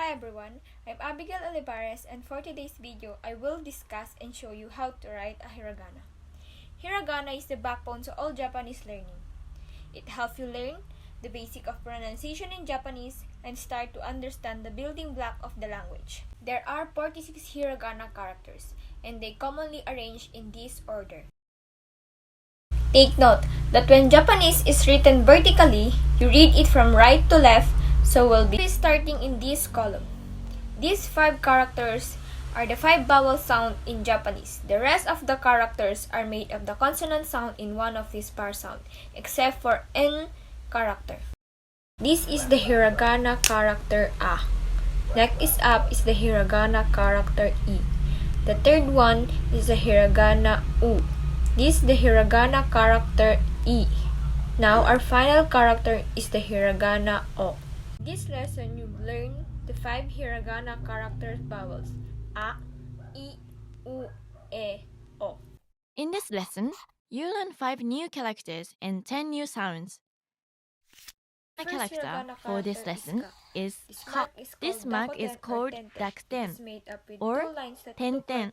Hi everyone, I'm Abigail Olivares, and for today's video, I will discuss and show you how to write a hiragana. Hiragana is the backbone to all Japanese learning. It helps you learn the basic of pronunciation in Japanese and start to understand the building block of the language. There are 46 hiragana characters, and they commonly arranged in this order. Take note that when Japanese is written vertically, you read it from right to left, so we'll be starting in this column. These 5 characters are the 5 vowel sound in Japanese. The rest of the characters are made of the consonant sound in one of these par sound, except for N character. This is the hiragana character A. Next up is the hiragana character E. The third one is the hiragana U. This is the hiragana character E. Now our final character is the hiragana O. In this lesson, you've learned the 5 hiragana character vowels A, I, U, E, O. In this lesson, you learn 5 new characters and 10 new sounds. The character for this lesson is ka. This mark is called dakuten or tenten,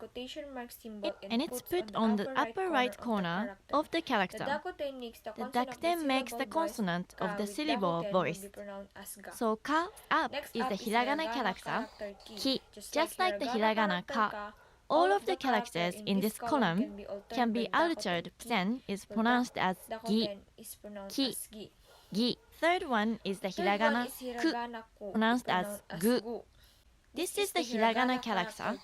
and it's put on the upper right corner of the character. The dakuten makes the consonant of the syllable voiced. So ka up is the hiragana character, ki, just like the hiragana ka. All of the characters in this column can be altered. Psen is pronounced as gi, ki, gi. Third one is the hiragana ku, pronounced as gu. This is the hiragana character.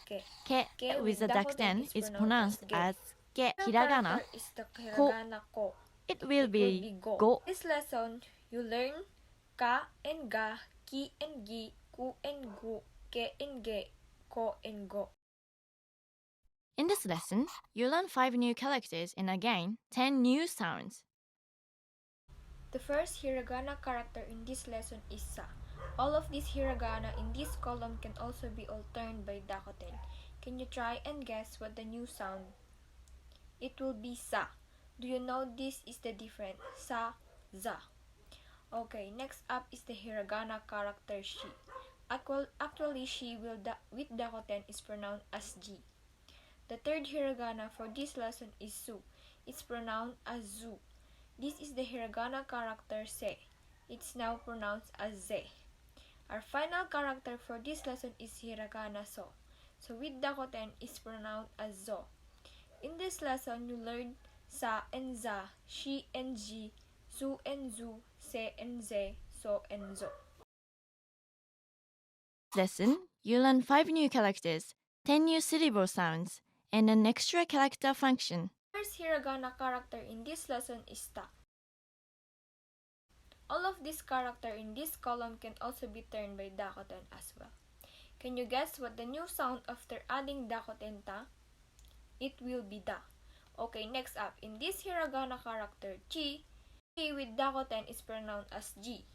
Ke with the dakuten is pronounced as ke. Hiragana ko, it will be go. In this lesson, you learn ka and ga, ki and gi, ku and gu, ke and ge, ko and go. In this lesson, you learn 5 new characters and again 10 new sounds. The first hiragana character in this lesson is sa. All of these hiragana in this column can also be alterned by dakuten. Can you try and guess what the new sound? It will be sa. Do you know this is the different sa, za? Okay, next up is the hiragana character shi. Actually, shi with dakuten is pronounced as ji. The third hiragana for this lesson is su. It's pronounced as zu. This is the hiragana character se. It's now pronounced as ze. Our final character for this lesson is hiragana so. So with dakuten is pronounced as zo. In this lesson, you learned sa and za, shi and ji, zu and zu, se and ze, so and zo. Lesson, you learn 5 new characters, 10 new syllable sounds, and an extra character function. First hiragana character in this lesson is ta. All of these characters in this column can also be turned by dakuten as well. Can you guess what the new sound after adding dakuten ta? It will be da. Okay, next up, in this hiragana character chi with dakuten is pronounced as ji.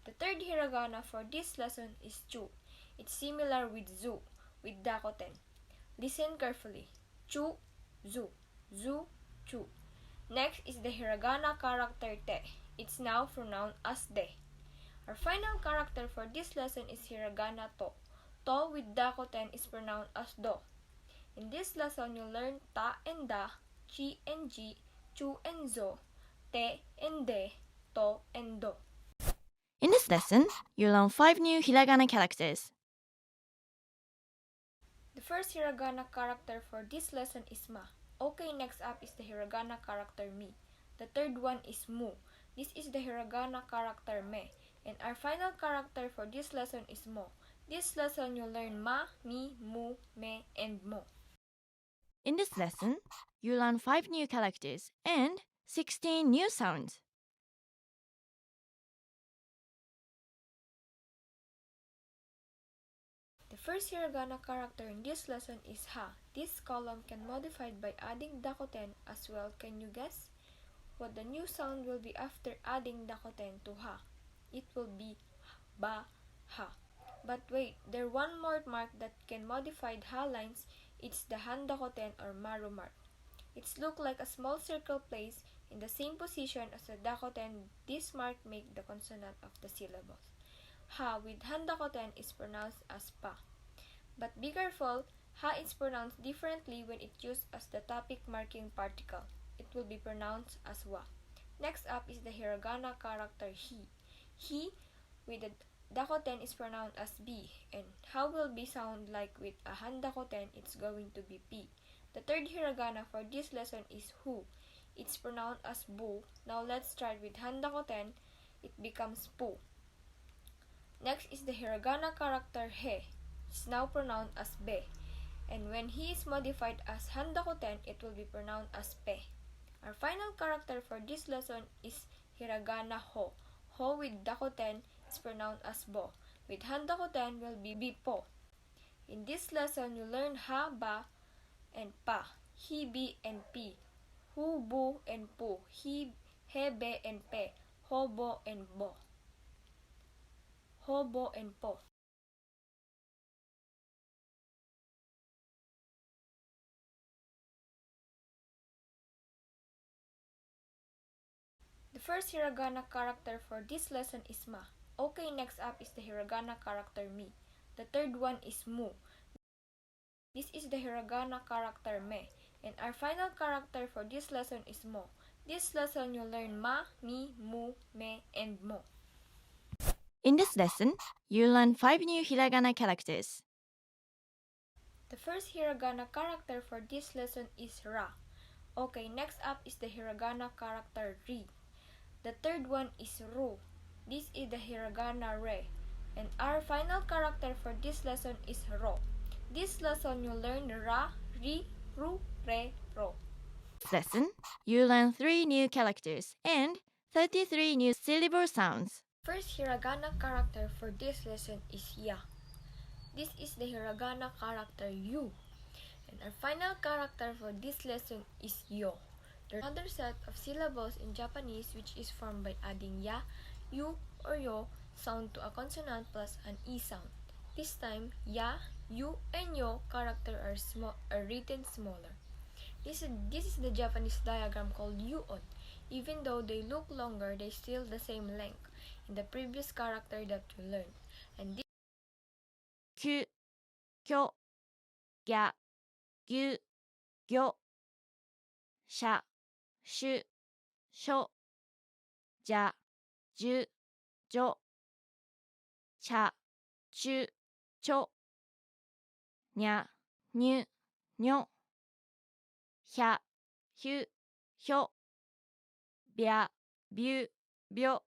The third hiragana for this lesson is chu. It's similar with zu with dakuten. Listen carefully. Chu, zu, zu, chu. Next is the hiragana character te. It's now pronounced as de. Our final character for this lesson is hiragana to. To with dakuten is pronounced as do. In this lesson, you learn ta and da, chi and ji, chu and zo, te and de, to and do. In this lesson, you learn 5 new hiragana characters. The first hiragana character for this lesson is ma. Okay, next up is the hiragana character mi. The third one is mu. This is the hiragana character me. And our final character for this lesson is mo. This lesson you learn ma, mi, mu, me, and mo. In this lesson, you learn 5 new characters and 16 new sounds. The first hiragana character in this lesson is ha. This column can be modified by adding dakuten as well. Can you guess what the new sound will be after adding dakuten to ha? It will be ba, ha. But wait, there's one more mark that can modify ha lines. It's the han dakuten or maru mark. It's look like a small circle placed in the same position as the dakuten. This mark makes the consonant of the syllables. Ha with handakoten is pronounced as pa. But be careful, ha is pronounced differently when it used as the topic marking particle. It will be pronounced as wa. Next up is the hiragana character hi. Hi with the dakoten is pronounced as b, and how will be sound like with a handakoten? It's going to be p. The third hiragana for this lesson is hu. It's pronounced as bu. Now let's start with handakoten. It becomes pu. Next is the hiragana character he. It's now pronounced as be. And when he is modified as handakoten, it will be pronounced as pe. Our final character for this lesson is hiragana ho. Ho with dakoten is pronounced as bo. With handakoten will be po. In this lesson, you learn ha, ba, and pa. He, be, and pi. Hu, bu, and pu. He, be, and pe. Ho, bo, and bo. Ho, bo, and po. The first hiragana character for this lesson is ma. Okay, next up is the hiragana character mi. The third one is mu. This is the hiragana character me. And our final character for this lesson is mo. This lesson you'll learn ma, mi, mu, me, and mo. In this lesson, you learn 5 new hiragana characters. The first hiragana character for this lesson is ra. Okay, next up is the hiragana character ri. The third one is ru. This is the hiragana re. And our final character for this lesson is ro. This lesson you learn ra, ri, ru, re, ro. This lesson, you learn 3 new characters and 33 new syllable sounds. First hiragana character for this lesson is ya. This is the hiragana character yu. And our final character for this lesson is yo. There's another set of syllables in Japanese which is formed by adding ya, yu, or yo sound to a consonant plus an e sound. This time, ya, yu, and yo character are written smaller. This is the Japanese diagram called yu-on. Even though they look longer, they still the same length in the previous character that we learned. And this Ku, kyo, ga, gyu, gyo, sha, shu, sho, ja, ju, jo, cha, chu, cho, nya, nyu, nyo, hya, hyu, hyo, bya, byu, byo,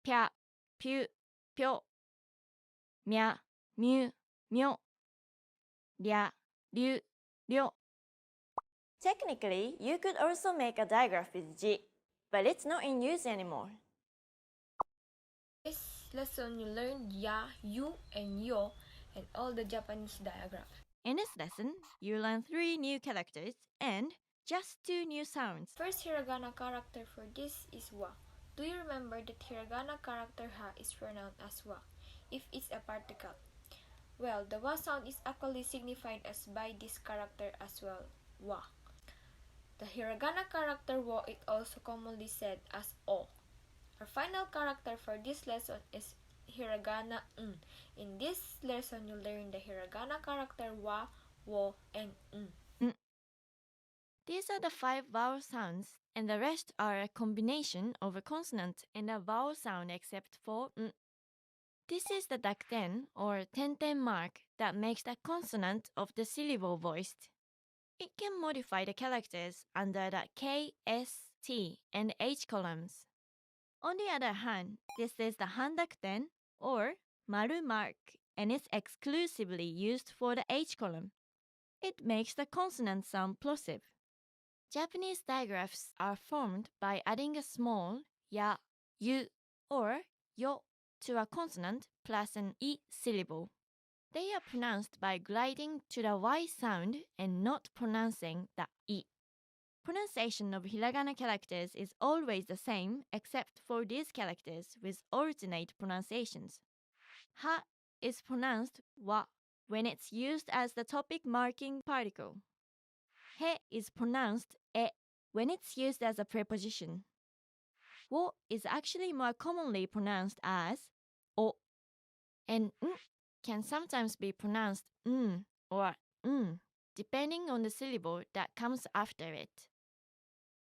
pya, pyu, pyo, mya, myu, myo, rya, ryu, ryo. Technically, you could also make a digraph with ji, but it's not in use anymore. lesson you learned ya, yu, and yo, and all the Japanese diagrams. In this lesson, you learn 3 new characters and just 2 new sounds. First hiragana character for this is wa. Do you remember that hiragana character ha is pronounced as wa if it's a particle? Well, the wa sound is actually signified as by this character as well, wa. The hiragana character wa is also commonly said as o. Our final character for this lesson is hiragana n. In this lesson, you'll learn the hiragana character wa, wo, and n. These are the 5 vowel sounds, and the rest are a combination of a consonant and a vowel sound except for n. This is the dakten or tenten mark that makes the consonant of the syllable voiced. It can modify the characters under the K, S, T, and H columns. On the other hand, this is the handakten or maru mark and is exclusively used for the H column. It makes the consonant sound plosive. Japanese digraphs are formed by adding a small ya, yu, or yo to a consonant plus an i syllable. They are pronounced by gliding to the y sound and not pronouncing the i. Pronunciation of hiragana characters is always the same except for these characters with alternate pronunciations. Ha is pronounced wa when it's used as the topic marking particle. He is pronounced e when it's used as a preposition. Wo is actually more commonly pronounced as o, and can sometimes be pronounced or depending on the syllable that comes after it.